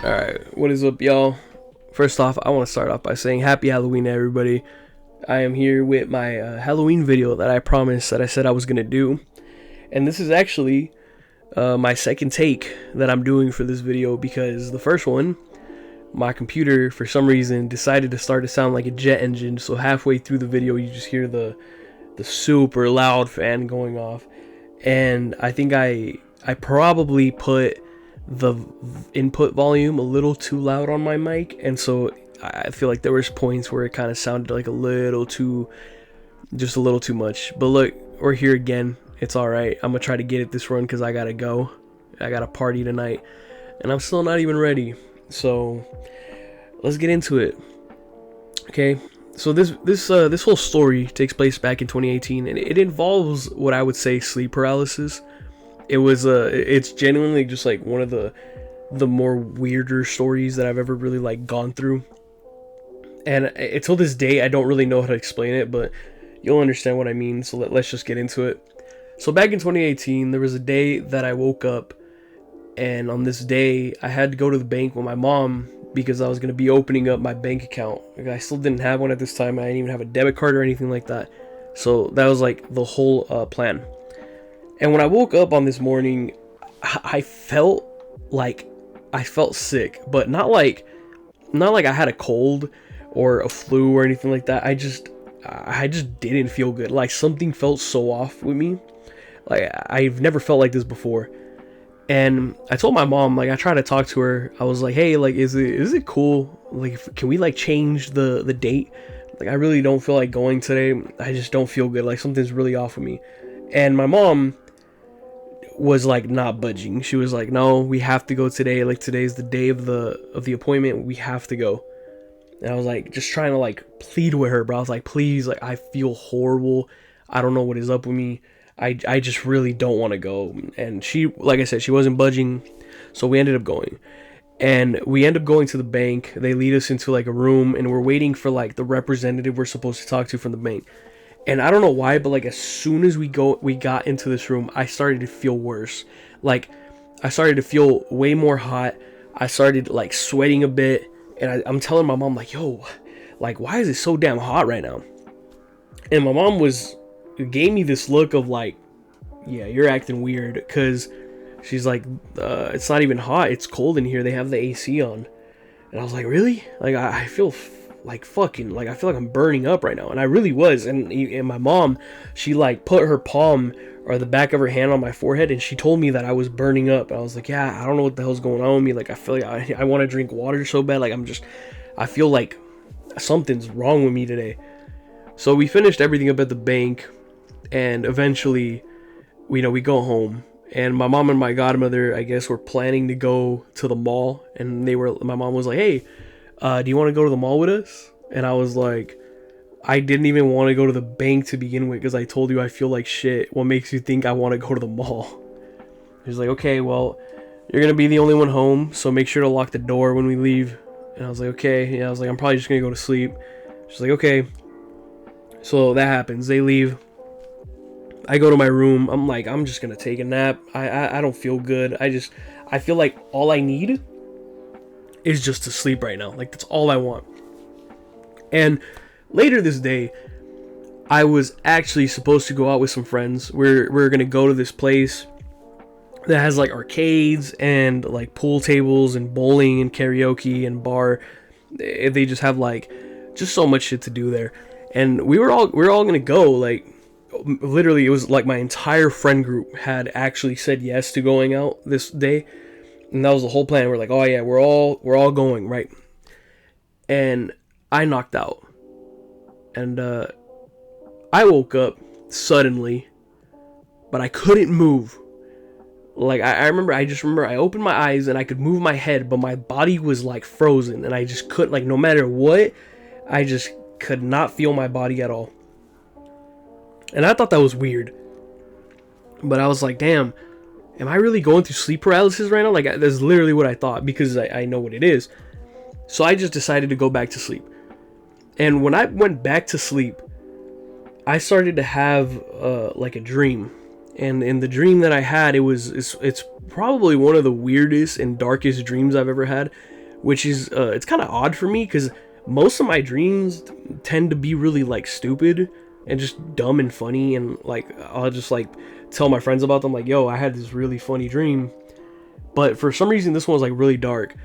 Alright, what is up, y'all? First off, I want to start off by saying happy Halloween to everybody. I am here with my Halloween video that I promised that I said I was going to do. And this is actually my second take that I'm doing for this video because the first one, my computer, for some reason, decided to start to sound like a jet engine. So halfway through the video, you just hear the super loud fan going off. And I think I probably put the input volume a little too loud on my mic, and so I feel like there was points where it kind of sounded like just a little too much. But look, we're here again. It's all right. I'm gonna try to get it this run because I gotta go. I got a party tonight, and I'm still not even ready. So let's get into it. Okay. So this whole story takes place back in 2018, and it involves what I would say sleep paralysis. It's genuinely just like one of the more weirder stories that I've ever really like gone through. And until this day, I don't really know how to explain it, but you'll understand what I mean. So let's just get into it. So back in 2018, there was a day that I woke up, and on this day, I had to go to the bank with my mom because I was going to be opening up my bank account. Like, I still didn't have one at this time. I didn't even have a debit card or anything like that. So that was like the whole plan. And when I woke up on this morning, I felt sick, but not like I had a cold or a flu or anything like that. I just didn't feel good. Like, something felt so off with me. Like, I've never felt like this before. And I told my mom, like, I tried to talk to her. I was like, hey, like, is it cool? Like, can we like change the date? Like, I really don't feel like going today. I just don't feel good. Like, something's really off with me. And my mom was like not budging. She was like, no, we have to go today. Like, today's the day of the appointment. We have to go. And I was like, just trying to like plead with her, bro. I was like, please, like, I feel horrible. I don't know what is up with me. I just really don't want to go. And she, like I said, she wasn't budging. So we ended up going. And we end up going to the bank. They lead us into like a room, and we're waiting for like the representative we're supposed to talk to from the bank. And I don't know why, but like as soon as we got into this room, I started to feel worse. Like, I started to feel way more hot. I started like sweating a bit, and I'm telling my mom, like, yo, like, why is it so damn hot right now? And my mom gave me this look of like, yeah, you're acting weird, because she's like, it's not even hot, it's cold in here, they have the AC on. And I was like, really? Like, I feel like fucking, like, I feel like I'm burning up right now. And I really was. And my mom, she like put her palm or the back of her hand on my forehead, and she told me that I was burning up. And I was like, yeah, I don't know what the hell's going on with me. Like, I feel like I want to drink water so bad. Like, I feel like something's wrong with me today. So we finished everything up at the bank, and eventually, we go home. And my mom and my godmother, I guess, were planning to go to the mall. And my mom was like, hey, do you want to go to the mall with us? And I was like, I didn't even want to go to the bank to begin with, because I told you I feel like shit. What makes you think I want to go to the mall? She's like, okay, well, you're going to be the only one home, so make sure to lock the door when we leave. And I was like, okay. Yeah, I was like, I'm probably just going to go to sleep. She's like, okay. So that happens. They leave. I go to my room. I'm like, I'm just going to take a nap. I don't feel good. I feel like all I need is just to sleep right now. Like, that's all I want. And later this day, I was actually supposed to go out with some friends. We're gonna go to this place that has like arcades and like pool tables and bowling and karaoke and bar. They just have like just so much shit to do there. And we were all gonna go. Like, literally, it was like my entire friend group had actually said yes to going out this day. And that was the whole plan. We're like, oh yeah, we're all going, right? And I knocked out. And I woke up suddenly, but I couldn't move. Like, I just remember I opened my eyes and I could move my head, but my body was like frozen, and I just couldn't, like, no matter what, I just could not feel my body at all. And I thought that was weird. But I was like, damn, am I really going through sleep paralysis right now? Like, that's literally what I thought, because I know what it is. So I just decided to go back to sleep. And when I went back to sleep, I started to have like a dream. And in the dream that I had, it's probably one of the weirdest and darkest dreams I've ever had, which is it's kind of odd for me because most of my dreams tend to be really like stupid and just dumb and funny, and like I'll just like tell my friends about them, like, yo, I had this really funny dream. But for some reason this one was like really dark.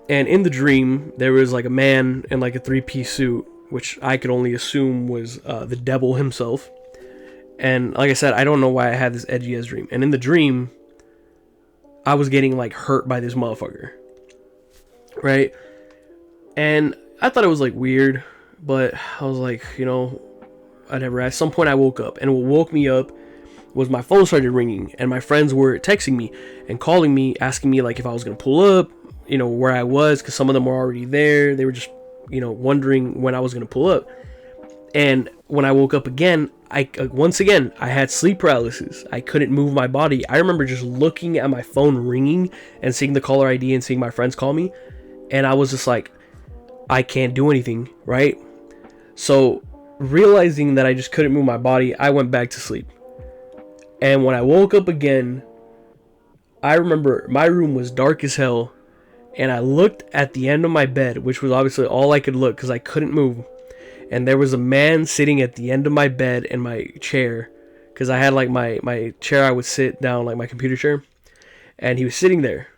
And in the dream there was like a man in like a three-piece suit, which I could only assume was the devil himself. And like I said, I don't know why I had this edgy ass dream. And in the dream, I was getting like hurt by this motherfucker, right? And I thought it was like weird, but I was like, you know, whatever. At some point I woke up, and what woke me up was my phone started ringing, and my friends were texting me and calling me, asking me like if I was gonna pull up, you know, where I was, because some of them were already there. They were just, you know, wondering when I was gonna pull up. And when I woke up again, once again I had sleep paralysis. I couldn't move my body. I remember just looking at my phone ringing and seeing the caller ID and seeing my friends call me, and I was just like, I can't do anything, right? So realizing that I just couldn't move my body, I went back to sleep. And when I woke up again, I remember my room was dark as hell, and I looked at the end of my bed, which was obviously all I could look because I couldn't move. And there was a man sitting at the end of my bed in my chair, because I had like my chair I would sit down, like my computer chair, and he was sitting there.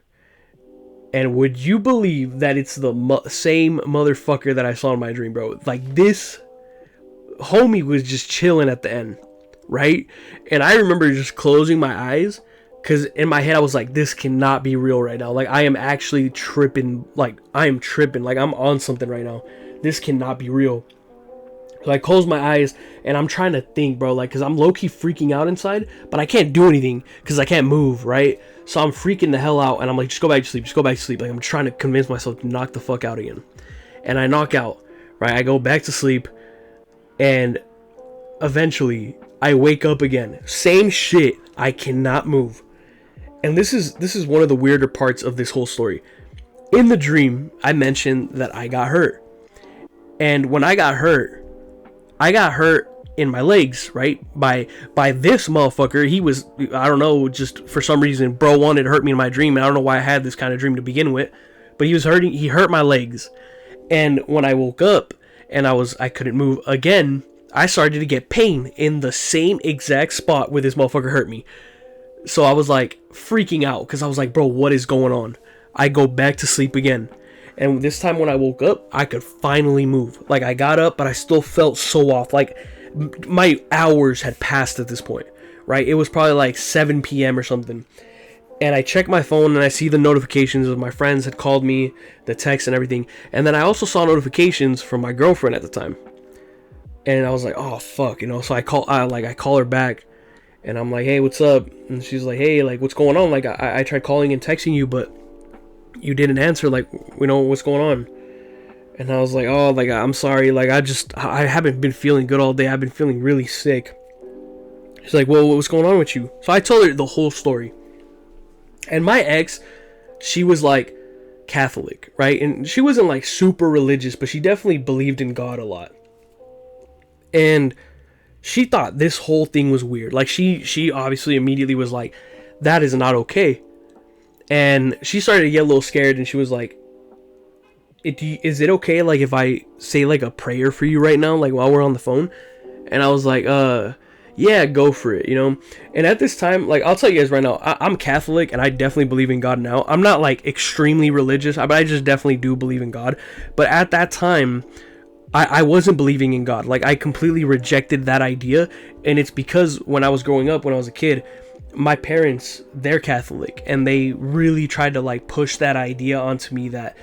And would you believe that it's the same motherfucker that I saw in my dream, bro? Like, this homie was just chilling at the end, right? And I remember just closing my eyes, because in my head I was like, this cannot be real right now. Like, I am actually tripping. Like, I am tripping. Like, I'm on something right now. This cannot be real. So I close my eyes and I'm trying to think, bro, like, because I'm low-key freaking out inside, but I can't do anything because I can't move, right? So I'm freaking the hell out, and I'm like, just go back to sleep, just go back to sleep. Like, I'm trying to convince myself to knock the fuck out again. And I knock out, right? I go back to sleep, and eventually I wake up again. Same shit. I cannot move. And this is one of the weirder parts of this whole story. In the dream, I mentioned that I got hurt. And when I got hurt in my legs, right? By this motherfucker. He was, I don't know, just for some reason, bro wanted to hurt me in my dream. And I don't know why I had this kind of dream to begin with. But he hurt my legs. And when I woke up and I couldn't move again, I started to get pain in the same exact spot where this motherfucker hurt me. So I was like freaking out, because I was like, bro, what is going on? I go back to sleep again. And this time when I woke up, I could finally move. Like, I got up, but I still felt so off. Like, my hours had passed at this point, right? It was probably like 7 p.m. or something. And I check my phone, and I see the notifications of my friends had called me, the text and everything. And then I also saw notifications from my girlfriend at the time. And I was like, oh, fuck, you know? So I call her back, and I'm like, hey, what's up? And she's like, hey, like, what's going on? Like, I tried calling and texting you, but you didn't answer. Like, you know, what's going on? And I was like, oh, like, I'm sorry. Like, I haven't been feeling good all day. I've been feeling really sick. She's like, well, what's going on with you? So I told her the whole story. And my ex, she was like Catholic, right? And she wasn't like super religious, but she definitely believed in God a lot. And she thought this whole thing was weird. Like, she obviously immediately was like, that is not okay. And she started to get a little scared, and she was like, is it okay, like, if I say like a prayer for you right now, like while we're on the phone? And I was like, yeah, go for it, you know? And at this time, like, I'll tell you guys right now, I'm Catholic, and I definitely believe in God now. I'm not like extremely religious, but I just definitely do believe in God. But at that time, I wasn't believing in God. Like, I completely rejected that idea. And it's because when I was growing up, when I was a kid, my parents, they're Catholic, and they really tried to like push that idea onto me that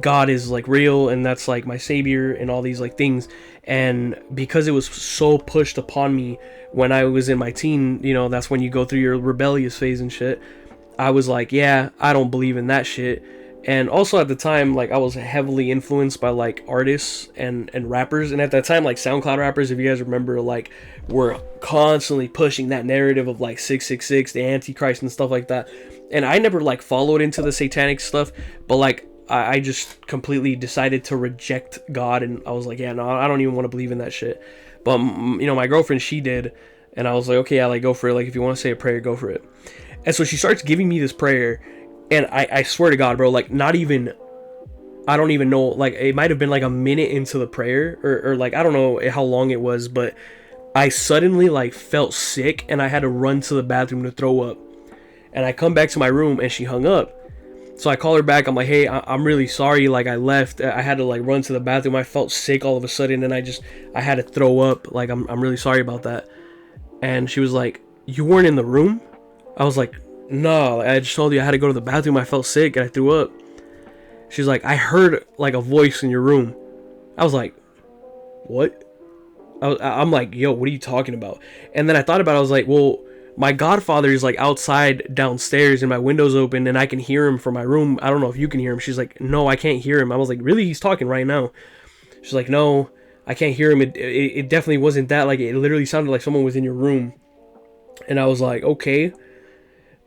God is like real, and that's like my savior and all these like things. And because it was so pushed upon me when I was in my teen, you know, that's when you go through your rebellious phase and shit. I was like, yeah, I don't believe in that shit. And also at the time, like, I was heavily influenced by like artists and rappers. And at that time, like, SoundCloud rappers, if you guys remember, like, were constantly pushing that narrative of like 666, the Antichrist and stuff like that. And I never like followed into the satanic stuff, but like I just completely decided to reject God. And I was like, yeah, no, I don't even want to believe in that shit. But, you know, my girlfriend, she did. And I was like, okay, yeah, like go for it. Like if you want to say a prayer, go for it. And so she starts giving me this prayer, and I swear to God, bro, like not even, I don't even know, like it might have been like a minute into the prayer, or like I don't know how long it was, but I suddenly like felt sick and I had to run to the bathroom to throw up. And I come back to my room and she hung up. So I call her back. I'm like, hey, I'm really sorry. Like I left. I had to like run to the bathroom. I felt sick all of a sudden and I had to throw up. Like I'm really sorry about that. And she was like, you weren't in the room? I was like, no, I just told you I had to go to the bathroom. I felt sick and I threw up. She's like, I heard like a voice in your room. I was like, what? I'm like, yo, what are you talking about? And then I thought about it. I was like, well, my godfather is like outside downstairs and my window's open and I can hear him from my room. I don't know if you can hear him. She's like, no, I can't hear him. I was like, really? He's talking right now. She's like, no, I can't hear him. It definitely wasn't that. Like, it literally sounded like someone was in your room. And I was like, okay,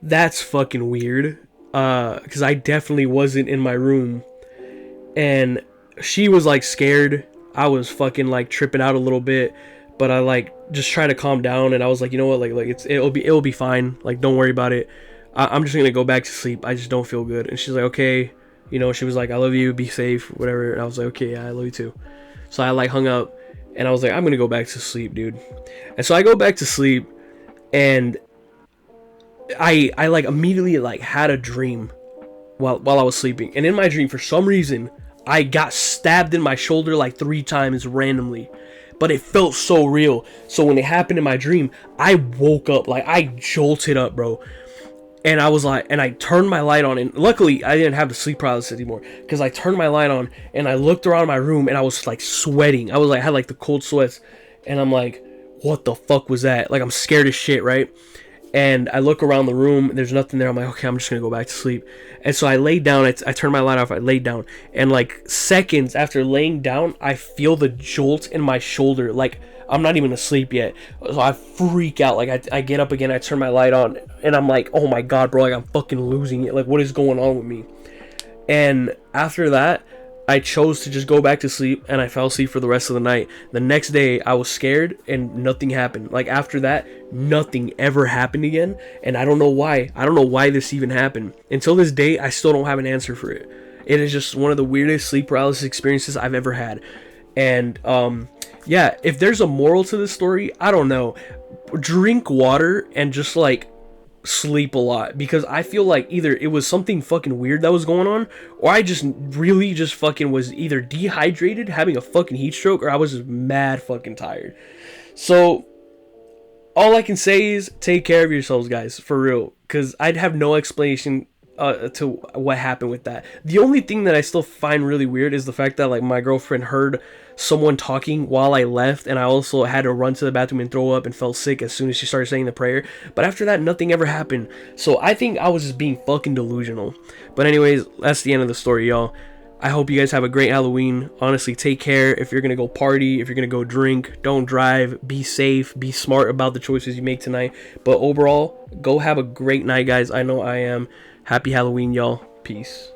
that's fucking weird. Because I definitely wasn't in my room. And she was like scared. I was fucking like tripping out a little bit. But I like just try to calm down, and I was like, you know what, like it'll be fine. Like, don't worry about it. I'm just gonna go back to sleep. I just don't feel good. And she's like, okay, you know, she was like, I love you, be safe, whatever. And I was like, okay, yeah, I love you too. So I like hung up, and I was like, I'm gonna go back to sleep, dude. And so I go back to sleep, and I like immediately like had a dream while I was sleeping, and in my dream, for some reason, I got stabbed in my shoulder like 3 times randomly. But it felt so real. So when it happened in my dream, I woke up, like I jolted up, bro. And I was like, and I turned my light on, and luckily I didn't have the sleep paralysis anymore, because I turned my light on and I looked around my room and I was like sweating. I was like, I had like the cold sweats, and I'm like, what the fuck was that? Like, I'm scared as shit, right? And I look around the room, there's nothing there. I'm like, okay, I'm just gonna go back to sleep. And so I laid down, I turned my light off, I laid down, and like seconds after laying down, I feel the jolt in my shoulder. Like, I'm not even asleep yet. So I freak out. Like, I get up again, I turn my light on, and I'm like, oh my god, bro, like I'm fucking losing it. Like, what is going on with me? And after that, I chose to just go back to sleep, and I fell asleep for the rest of the night. The next day, I was scared, and nothing happened. Like, after that, nothing ever happened again, and I don't know why. I don't know why this even happened. Until this day, I still don't have an answer for it. It is just one of the weirdest sleep paralysis experiences I've ever had. And, yeah, if there's a moral to this story, I don't know. Drink water and just, like, sleep a lot, because I feel like either it was something fucking weird that was going on, or I just really just fucking was either dehydrated, having a fucking heat stroke, or I was just mad fucking tired. So all I can say is take care of yourselves, guys, for real, because I'd have no explanation to what happened with that. The only thing that I still find really weird is the fact that like my girlfriend heard someone talking while I left, and I also had to run to the bathroom and throw up and felt sick as soon as she started saying the prayer. But after that, nothing ever happened. So I think I was just being fucking delusional. But anyways, that's the end of the story, y'all. I hope you guys have a great Halloween. Honestly, take care. If you're gonna go party, if you're gonna go drink, don't drive. Be safe. Be smart about the choices you make tonight. But overall, go have a great night, guys. I know I am. Happy Halloween, y'all. Peace.